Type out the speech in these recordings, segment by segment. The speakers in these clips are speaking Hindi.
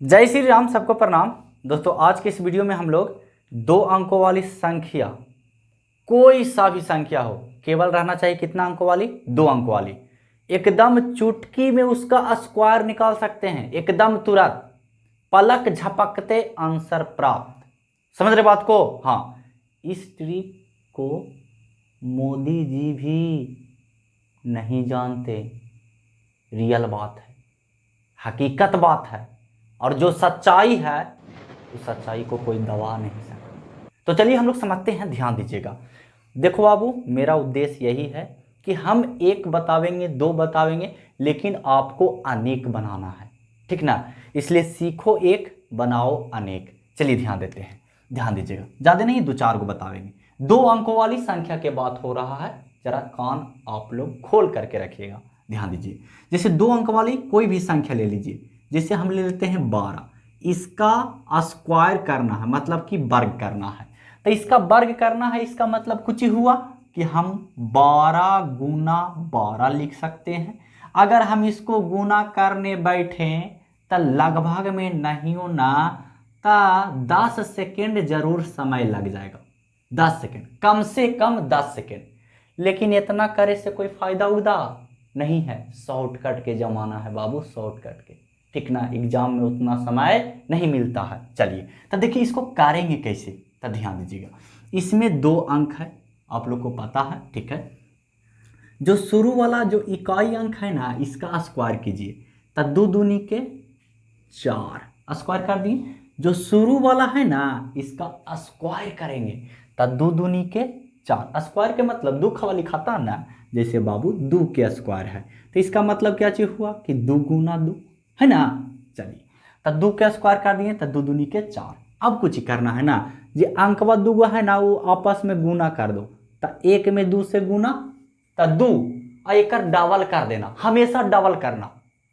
जय श्री राम, सबको प्रणाम। दोस्तों, आज के इस वीडियो में हम लोग 2 अंकों वाली संख्या, कोई सा भी संख्या हो, केवल रहना चाहिए कितना अंकों वाली? 2 अंकों वाली। एकदम चुटकी में उसका स्क्वायर निकाल सकते हैं, एकदम तुरंत, पलक झपकते आंसर प्राप्त। समझ रहे बात को? हाँ, इस ट्रिक को मोदी जी भी नहीं जानते। रियल बात है, हकीकत बात है, और जो सच्चाई है उस सच्चाई को कोई दबा नहीं सकता। तो चलिए हम लोग समझते हैं, ध्यान दीजिएगा। देखो बाबू, मेरा उद्देश्य यही है कि हम एक बतावेंगे, 2 बतावेंगे, लेकिन आपको अनेक बनाना है, ठीक ना? इसलिए सीखो एक, बनाओ अनेक। चलिए ध्यान देते हैं, ध्यान दीजिएगा। ज़्यादा नहीं, 2-4 को बतावेंगे। 2 अंकों वाली संख्या के बात हो रहा है, जरा कान आप लोग खोल करके रखिएगा, ध्यान दीजिए। जैसे 2 अंक वाली कोई भी संख्या ले लीजिए। जैसे हम ले लेते हैं 12, इसका स्क्वायर करना है, मतलब कि वर्ग करना है। तो इसका वर्ग करना है, इसका मतलब कुछ ही हुआ कि हम 12 गुना 12 लिख सकते हैं। अगर हम इसको गुना करने बैठे तो लगभग में नहीं हो ना, तो 10 सेकेंड जरूर समय लग जाएगा। 10 सेकेंड, कम से कम 10 सेकेंड। लेकिन इतना करे से कोई फायदा उदा नहीं है। शॉर्टकट के जमाना है बाबू, शॉर्टकट के, ठीक ना? एग्जाम में उतना समय नहीं मिलता है। चलिए तो देखिए इसको करेंगे कैसे, तो ध्यान दीजिएगा। इसमें 2 अंक है, आप लोग को पता है, ठीक है? जो शुरू वाला जो इकाई अंक है ना, इसका स्क्वायर कीजिए, तो 2 दूनी के 4, स्क्वायर कर दिए। जो शुरू वाला है ना, इसका स्क्वायर करेंगे, तो 2 दूनी के 4। स्क्वायर के मतलब दो खवा लिखाता है ना, जैसे बाबू 2 के स्क्वायर है, तो इसका मतलब क्या चीज हुआ कि 2 गुना 2, है ना? चलिए, तो 2 के स्क्वायर कर दिए, तो 2 दूनी के 4। अब कुछ करना है ना, जो अंकवा 2 है ना, वो आपस में गुना कर दो। तो 1 में 2 से गुना, तो 2, और एक डबल कर देना, हमेशा डबल करना।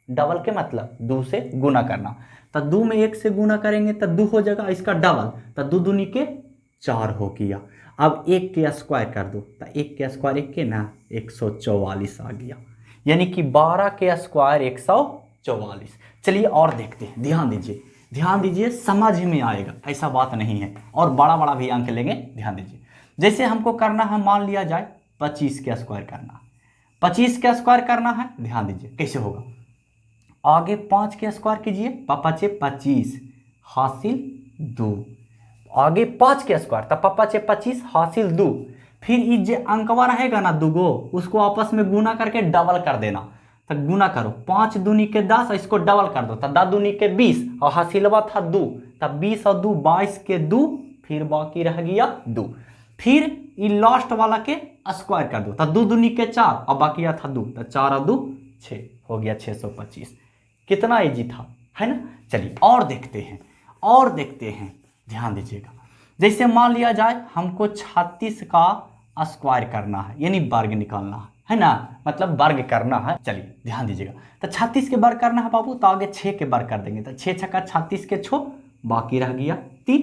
डबल के मतलब 2 से गुना करना। तो 2 में 1 से गुना करेंगे तो 2 हो जाएगा, इसका डबल, तो 2 दूनी के 4 हो गया। अब 1 के स्क्वायर कर दो, तो 1 के स्क्वायर 1 के ना 144 आ गया, यानी कि 12 के स्क्वायर 144। चलिए और देखते हैं, ध्यान दीजिए, ध्यान दीजिए, समझ में आएगा, ऐसा बात नहीं है। और बड़ा बड़ा भी अंक लेंगे, ध्यान दीजिए। जैसे हमको करना है, मान लिया जाए 25 के स्क्वायर करना है। 25 के स्क्वायर करना है, ध्यान दीजिए कैसे होगा। आगे 5 के स्क्वायर कीजिए, 5 25 हासिल 2। आगे 5 के स्क्वायर, तो 5 25 हासिल 2। फिर ये जो अंकवा रहेगा ना 2 गो, उसको आपस में गुना करके डबल कर देना। तो गुना करो, 5 दूनी के 10, इसको डबल कर दो, तो 10 दूनी के 20, और हासिलवा था 2, तब 20 और 2 22 के 2, फिर बाकी रह गया 2। फिर ये लास्ट वाला के स्क्वायर कर दो, तो 2 दूनी के 4, और बाकी था 2, तो 4 और 2 6, हो गया 625। कितना इजी था, है ना? चलिए और देखते हैं, और देखते हैं, ध्यान दीजिएगा। जैसे मान लिया जाए हमको 36 का स्क्वायर करना है, यानी वर्ग निकालना है ना? मतलब वर्ग करना है। चलिए ध्यान दीजिएगा, तो 36 के वर्ग करना है बाबू, तो आगे 6 के वर्ग कर देंगे, तो 6 छक्का 36 के 6, बाकी रह गया 3।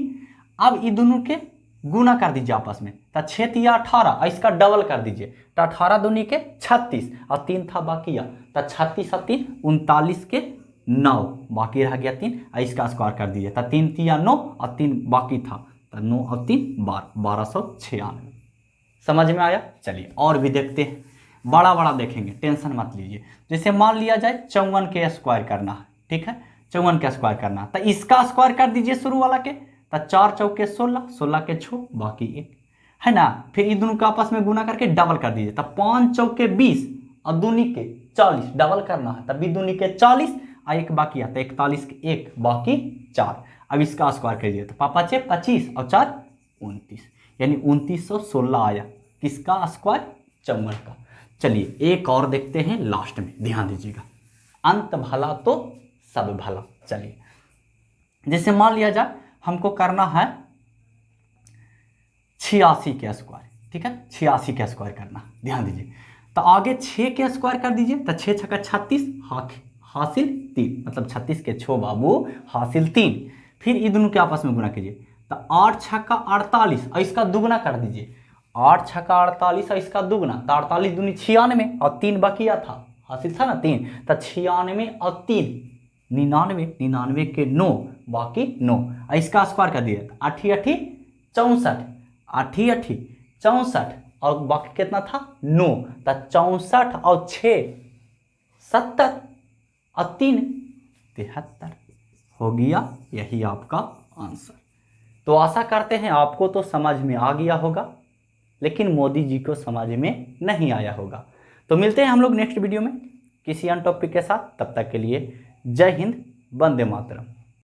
अब ये दोनों के गुना कर दीजिए आपस में, तो 6 तिया 18, और इसका डबल कर दीजिए, तो 18 दूनी के 36, और 3 था बाकी, तो 36 और 3 39 के 9, बाकी रह गया 3, और इसका स्क्वायर कर दीजिए, तो 3 तिया 9, और 3 बाकी था, तो 9 और 3 1296। समझ में आया? चलिए और भी देखते हैं, बड़ा बड़ा देखेंगे, टेंशन मत लीजिए। जैसे मान लिया जाए 54 के स्क्वायर करना है, ठीक है? 54 के स्क्वायर करना है, तो इसका स्क्वायर कर दीजिए शुरू वाला के, तो 4 चौके 16, 16 के 6, बाकी 1, है ना? फिर इन दोनों का आपस में गुना करके डबल कर दीजिए, तो 5 चौके 20, और दूनी के 40, डबल करना है, तब भी दूनी के 40, और 1 बाकी आता है 41 के 1, बाकी 4। अब इसका स्क्वायर कर दीजिए, तो 5 25 और 4 29, यानी 2916 आया। किसका स्क्वायर? 54 का। चलिए एक और देखते हैं लास्ट में, ध्यान दीजिएगा। अंत भला तो सब भला। चलिए जैसे मान लिया जाए हमको करना है 86 के स्क्वायर, ठीक है? 86 के स्क्वायर करना, ध्यान दीजिए। तो आगे 6 के स्क्वायर कर दीजिए, तो 6 छक्का 36 हासिल 3, मतलब 36 के 6 बाबू हासिल 3। फिर ये दोनों के आपस में गुना कीजिए, तो 8 छक्का 48, और इसका दुगना कर दीजिए, 8 छक्का 48 और इसका दुगना, तो 48 दूनी 96, और 3 बकिया था, हासिल था ना 3, तो 96 और 3, 99, 99 के 9, बाकी 9, इसका स्क्वायर कर दिए 8 8 64, 8 8 64 और बाकी कितना था 9, तो 64 और 6 70 और 3 73 हो गया। यही आपका आंसर। तो आशा करते हैं आपको तो समझ में आ गया होगा, लेकिन मोदी जी को समझ में नहीं आया होगा। तो मिलते हैं हम लोग नेक्स्ट वीडियो में किसी अन्य टॉपिक के साथ। तब तक के लिए जय हिंद, वंदे मातरम।